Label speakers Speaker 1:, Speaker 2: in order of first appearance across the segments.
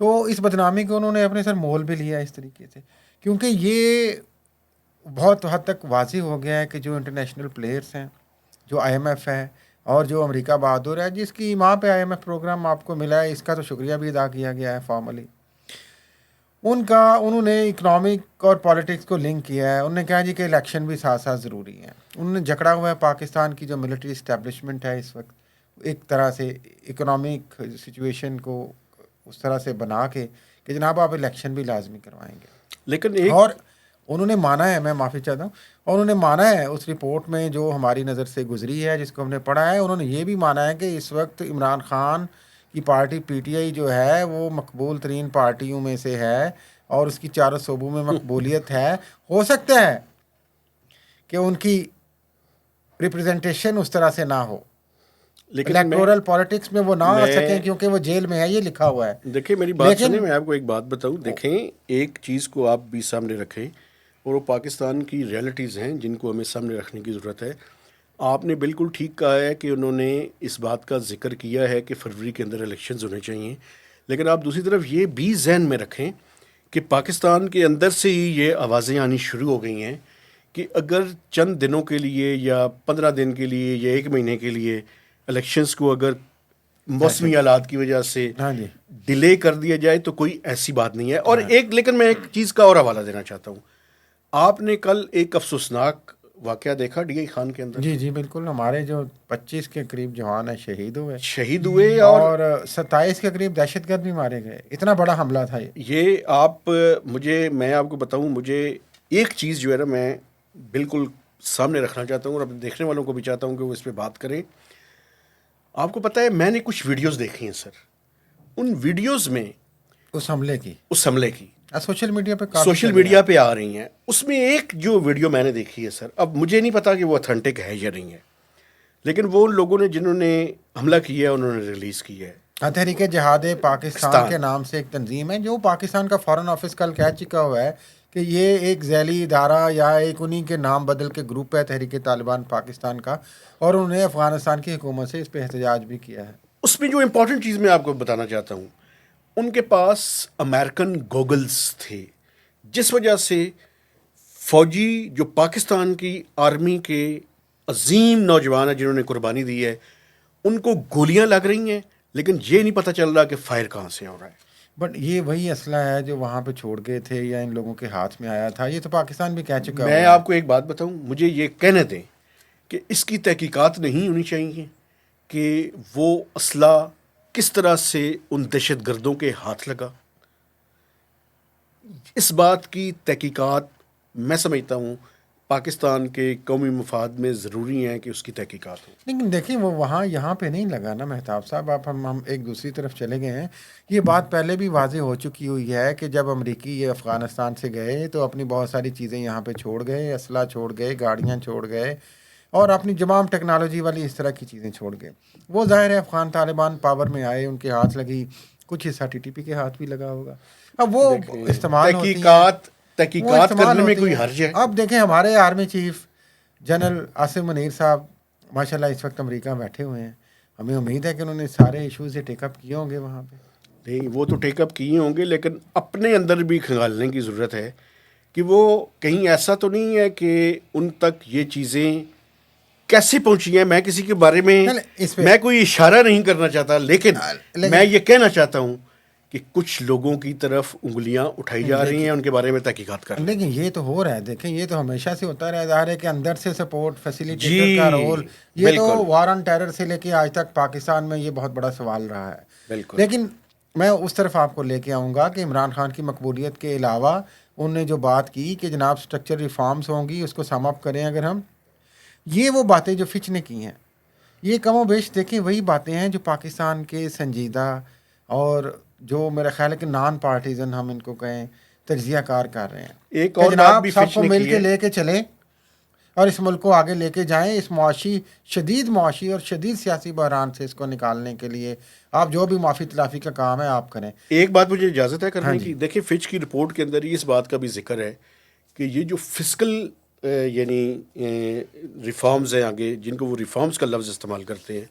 Speaker 1: تو اس بدنامی کو انہوں نے اپنے سر مول بھی لیا اس طریقے سے، کیونکہ یہ بہت حد تک واضح ہو گیا ہے کہ جو انٹرنیشنل پلیئرس ہیں، جو آئی ایم ایف ہے اور جو امریکہ بہادر ہے جس کی وہاں پہ آئی ایم ایف پروگرام آپ کو ملا ہے، اس کا تو شکریہ بھی ادا کیا گیا ہے فارملی، انہوں نے اکنامک اور پالیٹکس کو لنک کیا ہے. انہوں نے کہا جی کہ الیکشن بھی ساتھ ساتھ ضروری ہے. انہوں نے جکڑا ہوا ہے پاکستان کی جو ملٹری اسٹیبلشمنٹ ہے اس وقت ایک طرح سے اکنامک سچویشن کو اس طرح سے بنا کے کہ جناب آپ الیکشن بھی لازمی کروائیں گے.
Speaker 2: لیکن ایک
Speaker 1: اور انہوں نے مانا ہے، میں معافی چاہتا ہوں، اور انہوں نے مانا ہے اس رپورٹ میں جو ہماری نظر سے گزری ہے جس کو ہم نے پڑھا ہے، انہوں نے یہ بھی مانا ہے کہ اس وقت عمران خان کی پارٹی پی ٹی آئی جو ہے وہ مقبول ترین پارٹیوں میں سے ہے اور اس کی چاروں صوبوں میں مقبولیت ہے. ہو سکتا ہے کہ ان کی ریپرزنٹیشن اس طرح سے نہ ہو،
Speaker 2: لیکن
Speaker 1: الیکٹورل پالیٹکس میں وہ نہ آ سکیں کیونکہ وہ جیل میں ہے، یہ لکھا ہوا ہے.
Speaker 2: دیکھیں میری بات سنیں، میں آپ کو ایک بات بتاؤں. دیکھیں ایک چیز کو آپ بھی سامنے رکھیں اور وہ پاکستان کی ریئلٹیز ہیں جن کو ہمیں سامنے رکھنے کی ضرورت ہے. آپ نے بالکل ٹھیک کہا ہے کہ انہوں نے اس بات کا ذکر کیا ہے کہ فروری کے اندر الیکشنز ہونے چاہیے، لیکن آپ دوسری طرف یہ بھی ذہن میں رکھیں کہ پاکستان کے اندر سے ہی یہ آوازیں آنی شروع ہو گئی ہیں کہ اگر چند دنوں کے لیے یا 15 دن کے لیے یا 1 مہینے کے لیے الیکشنز کو اگر موسمی حالات کی وجہ سے
Speaker 1: ہاں جی
Speaker 2: ڈیلے کر دیا جائے تو کوئی ایسی بات نہیں ہے. اور لیکن میں ایک چیز کا اور حوالہ دینا چاہتا ہوں. آپ نے کل ایک افسوسناک واقعہ دیکھا ڈی آئی خان کے اندر.
Speaker 1: جی بالکل، ہمارے جو 25 کے قریب جوان ہیں
Speaker 2: شہید ہوئے
Speaker 1: اور 27 کے قریب دہشت گرد بھی مارے گئے. اتنا بڑا حملہ تھا
Speaker 2: یہ میں آپ کو بتاؤں، مجھے ایک چیز جو ہے نا میں بالکل سامنے رکھنا چاہتا ہوں اور اپنے دیکھنے والوں کو بھی چاہتا ہوں کہ وہ اس پہ بات کریں. آپ کو پتہ ہے میں نے کچھ ویڈیوز دیکھی ہیں سر، ان ویڈیوز میں
Speaker 1: اس حملے کی
Speaker 2: سوشل
Speaker 1: سوشل
Speaker 2: میڈیا پہ آ رہی ہیں. اس میں ایک جو ویڈیو میں نے دیکھی ہے سر، اب مجھے نہیں پتا کہ وہ اتھینٹک ہے یا نہیں ہے، لیکن وہ ان لوگوں نے جنہوں نے حملہ کیا ہے انہوں نے ریلیز کی ہے.
Speaker 1: تحریک جہاد پاکستان کے نام سے ایک تنظیم ہے جو پاکستان کا فارن آفس کل کہہ چکا ہوا ہے کہ یہ ایک ذیلی ادارہ یا ایک انہی کے نام بدل کے گروپ ہے تحریک طالبان پاکستان کا، اور انہوں نے افغانستان کی حکومت سے اس پہ احتجاج بھی کیا ہے.
Speaker 2: اس میں جو امپورٹنٹ چیز میں آپ کو بتانا چاہتا ہوں، ان کے پاس امریکن گوگلز تھے جس وجہ سے فوجی جو پاکستان کی آرمی کے عظیم نوجوان ہیں جنہوں نے قربانی دی ہے، ان کو گولیاں لگ رہی ہیں لیکن یہ نہیں پتہ چل رہا کہ فائر کہاں سے ہو رہا ہے.
Speaker 1: بٹ یہ وہی اسلحہ ہے جو وہاں پہ چھوڑ گئے تھے یا ان لوگوں کے ہاتھ میں آیا تھا، یہ تو پاکستان بھی کہہ چکا
Speaker 2: میں آپ کو ایک بات بتاؤں، مجھے یہ کہنے دیں کہ اس کی تحقیقات نہیں ہونی چاہیے کہ وہ اسلحہ کس طرح سے ان دہشت گردوں کے ہاتھ لگا. اس بات کی تحقیقات میں سمجھتا ہوں پاکستان کے قومی مفاد میں ضروری ہیں کہ اس کی تحقیقات ہوں.
Speaker 1: لیکن دیکھیں وہ وہاں یہاں پہ نہیں لگا نا مہتاب صاحب. آپ ہم ایک دوسری طرف چلے گئے ہیں. یہ بات پہلے بھی واضح ہو چکی ہوئی ہے کہ جب امریکی یہ افغانستان سے گئے تو اپنی بہت ساری چیزیں یہاں پہ چھوڑ گئے، اسلحہ چھوڑ گئے، گاڑیاں چھوڑ گئے اور اپنی جمام ٹیکنالوجی والی اس طرح کی چیزیں چھوڑ گئے. وہ ظاہر ہے افغان طالبان پاور میں آئے، ان کے ہاتھ لگی، کچھ حصہ ٹی ٹی پی کے ہاتھ بھی لگا ہوگا. اب وہ استعمال
Speaker 2: تحقیقات کرنے میں کوئی حرج ہے؟
Speaker 1: اب دیکھیں ہمارے army chief general Asif Munir صاحب ماشاءاللہ اس وقت امریکہ میں بیٹھے ہوئے ہیں. ہمیں امید ہے کہ انہوں نے سارے ایشوز ٹیک اپ کیے ہوں گے وہاں پہ.
Speaker 2: نہیں، وہ تو ٹیک اپ کیے ہوں گے لیکن اپنے اندر بھی کھنگالنے کی ضرورت ہے کہ وہ کہیں ایسا تو نہیں ہے کہ ان تک یہ چیزیں کیسے پہنچی ہیں. میں کسی کے بارے میں کوئی اشارہ نہیں کرنا چاہتا، لیکن میں یہ کہنا چاہتا ہوں کہ کچھ لوگوں کی طرف انگلیاں اٹھائی جا رہی ہیں، ان کے بارے میں تحقیقات کر رہے ہیں.
Speaker 1: لیکن یہ تو ہو رہا ہے، دیکھیں یہ تو ہمیشہ سے ہوتا رہا ہے کہ اندر سے سپورٹ فیسیلیٹیٹر کا رول، یہ تو وار آن ٹیرر سے لے کے آج تک پاکستان میں یہ بہت بڑا سوال رہا ہے. لیکن میں اس طرف آپ کو لے کے آؤں گا کہ عمران خان کی مقبولیت کے علاوہ انہوں نے جو بات کی کہ جناب سٹرکچر ریفارمز ہوں گی، اس کو سم اپ کریں اگر ہم، یہ وہ باتیں جو فچ نے کی ہیں، یہ کم و بیش دیکھیں وہی باتیں ہیں جو پاکستان کے سنجیدہ اور جو میرا خیال ہے کہ نان پارٹیزن ہم ان کو کہیں تجزیہ کار کر رہے ہیں.
Speaker 2: ایک اور بات بھی
Speaker 1: سب کو مل کے لے کے چلیں اور اس ملک کو آگے لے کے جائیں. اس شدید معاشی اور شدید سیاسی بحران سے اس کو نکالنے کے لیے آپ جو بھی معافی تلافی کا کام ہے آپ کریں.
Speaker 2: ایک بات مجھے اجازت ہے کرنے کی. دیکھیں فچ کی رپورٹ کے اندر اس بات کا بھی ذکر ہے کہ یہ جو فسکل یعنی ریفارمز ہیں آگے، جن کو وہ ریفارمز کا لفظ استعمال کرتے ہیں،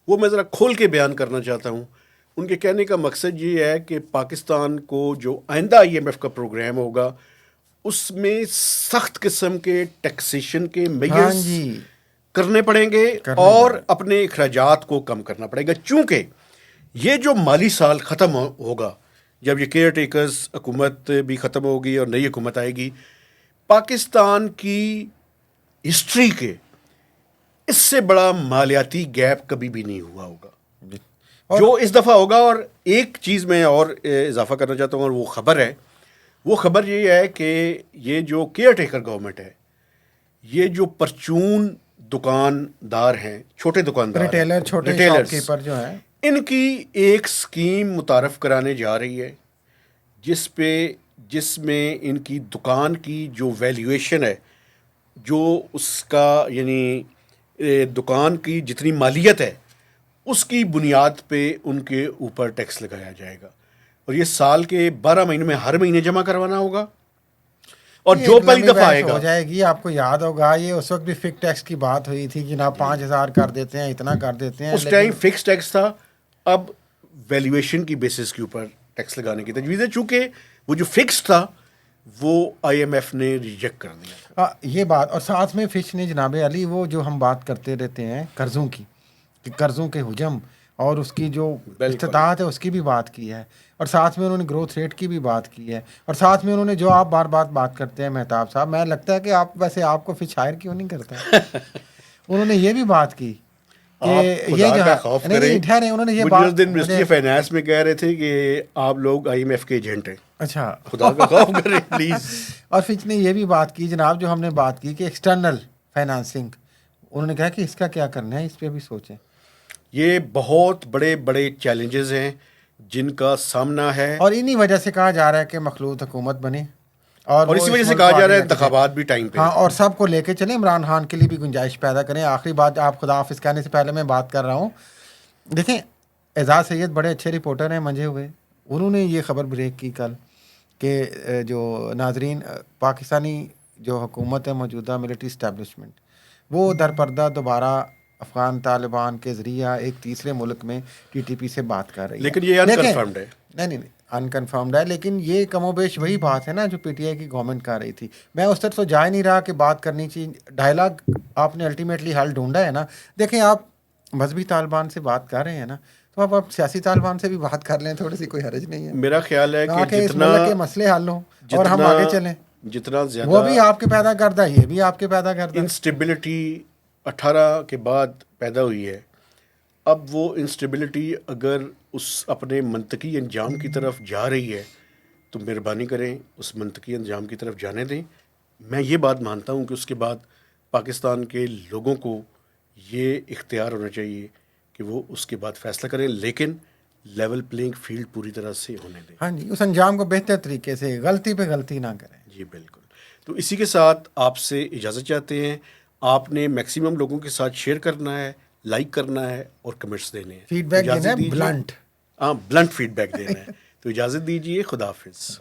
Speaker 2: وہ میں ذرا کھول کے بیان کرنا چاہتا ہوں. ان کے کہنے کا مقصد یہ ہے کہ پاکستان کو جو آئندہ IMF کا پروگرام ہوگا اس میں سخت قسم کے ٹیکسیشن کے
Speaker 1: ہاں
Speaker 2: میجرز
Speaker 1: جی
Speaker 2: کرنے پڑیں گے اور اپنے اخراجات کو کم کرنا پڑے گا، چونکہ یہ جو مالی سال ختم ہوگا، جب یہ کیئر ٹیکرز حکومت بھی ختم ہوگی اور نئی حکومت آئے گی، پاکستان کی ہسٹری کے اس سے بڑا مالیاتی گیپ کبھی بھی نہیں ہوا ہوگا جو اس دفعہ ہوگا۔ اور ایک چیز میں اور اضافہ کرنا چاہتا ہوں، اور وہ خبر یہ ہے کہ یہ جو کیئر ٹیکر گورنمنٹ ہے، یہ جو پرچون دکاندار ہیں، چھوٹے دکاندار
Speaker 1: ریٹیلر، چھوٹے شاپ کیپر جو ہیں،
Speaker 2: ان کی ایک اسکیم متعارف کرانے جا رہی ہے جس میں ان کی دکان کی جو ویلیویشن ہے، جو اس کا یعنی دکان کی جتنی مالیت ہے اس کی بنیاد پہ ان کے اوپر ٹیکس لگایا جائے گا، اور یہ سال کے 12 مہینے میں ہر مہینے جمع کروانا ہوگا، اور جو پہلی دفعہ آئے گا
Speaker 1: ہو جائے گی۔ آپ کو یاد ہوگا یہ اس وقت بھی فکس ٹیکس کی بات ہوئی تھی، جناب 5,000 کر دیتے ہیں، اتنا کر دیتے ہیں،
Speaker 2: اس ٹائم فکس ٹیکس تھا، اب ویلیویشن کی بیسس کے اوپر ٹیکس لگانے کی تجویز ہے، چونکہ وہ جو فکس تھا وہ IMF نے ریجیکٹ کر دیا۔
Speaker 1: یہ بات، اور ساتھ میں فچ نے جناب علی وہ جو ہم بات کرتے رہتے ہیں قرضوں کی، کہ قرضوں کے حجم اور اس کی جو استطاعت ہے اس کی بھی بات کی ہے، اور ساتھ میں انہوں نے گروتھ ریٹ کی بھی بات کی ہے، اور ساتھ میں انہوں نے جو آپ بات کرتے ہیں مہتاب صاحب، میں لگتا ہے کہ آپ کو فچ ہائر کیوں نہیں کرتا انہوں نے یہ بھی بات کی کہ یہ جو ہے ٹھہرے، انہوں نے یہ بات
Speaker 2: منسٹری آف فائنانس میں کہہ رہے تھے کہ آپ لوگ IMF کے ایجنٹ ہیں،
Speaker 1: اچھا
Speaker 2: خدا کا خوف کریں پلیز۔
Speaker 1: اور فچ نے یہ بھی بات کی جناب، جو ہم نے بات کی کہ ایکسٹرنل فائنانسنگ، انہوں نے کہا کہ اس کا کیا کرنا ہے، اس پہ بھی سوچیں۔
Speaker 2: یہ بہت بڑے بڑے چیلنجز ہیں جن کا سامنا ہے،
Speaker 1: اور انہی وجہ سے کہا جا رہا ہے کہ مخلوط حکومت بنے، اور
Speaker 2: اسی وجہ سے کہا جا رہا ہے انتخابات بھی ٹائم پہ،
Speaker 1: ہاں، اور سب کو لے کے چلیں، عمران خان کے لیے بھی گنجائش پیدا کریں۔ آخری بات، آپ خدا حافظ کہنے سے پہلے میں بات کر رہا ہوں، دیکھیں اعزاز سید بڑے اچھے رپورٹر ہیں منجے ہوئے، انہوں نے یہ خبر بریک کی کل کہ جو ناظرین، پاکستانی جو حکومت ہے موجودہ ملٹری اسٹیبلشمنٹ، وہ در پردہ دوبارہ افغان طالبان کے ذریعہ ایک تیسرے ملک میں TTP سے بات کر رہی ہے،
Speaker 2: لیکن یہ انکنفرمڈ ہے۔
Speaker 1: نہیں انکنفرمڈ ہے، لیکن یہ کم و بیش وہی بات ہے نا جو PTI کی گورنمنٹ کر رہی تھی۔ میں اس طرف تو جا ہی نہیں رہا کہ بات کرنی چاہیے، ڈائلاگ آپ نے الٹیمیٹلی حل ڈھونڈا ہے نا۔ دیکھیں آپ مذہبی طالبان سے بات کر رہے ہیں نا، تو آپ سیاسی طالبان سے بھی بات کر لیں، تھوڑی سی کوئی حرج نہیں ہے۔
Speaker 2: میرا خیال ہے کہ
Speaker 1: اس ملک کے مسئلے حل ہوں اور ہم آگے چلیں،
Speaker 2: جتنا زیادہ
Speaker 1: وہ بھی آپ کے پیدا کردہ، یہ بھی آپ کے پیدا کردہ
Speaker 2: انسٹیبلٹی 18 کے بعد پیدا ہوئی ہے، اب وہ انسٹیبلٹی اگر اس اپنے منطقی انجام کی طرف جا رہی ہے تو مہربانی کریں اس منطقی انجام کی طرف جانے دیں۔ میں یہ بات مانتا ہوں کہ اس کے بعد پاکستان کے لوگوں کو یہ اختیار ہونا چاہیے کہ وہ اس کے بعد فیصلہ کریں، لیکن لیول پلینگ فیلڈ پوری طرح سے ہونے دیں۔
Speaker 1: ہاں جی، اس انجام کو بہتر طریقے سے، غلطی پہ غلطی نہ کریں۔
Speaker 2: جی بالکل۔ تو اسی کے ساتھ آپ سے اجازت چاہتے ہیں، آپ نے میکسیمم لوگوں کے ساتھ شیئر کرنا ہے، لائک کرنا ہے اور کمنٹس دینے ہیں،
Speaker 1: فیڈ بیک دینا ہے، بلنٹ،
Speaker 2: بلنٹ فیڈ بیک دینا ہے۔ تو اجازت دیجیے، خدا حافظ۔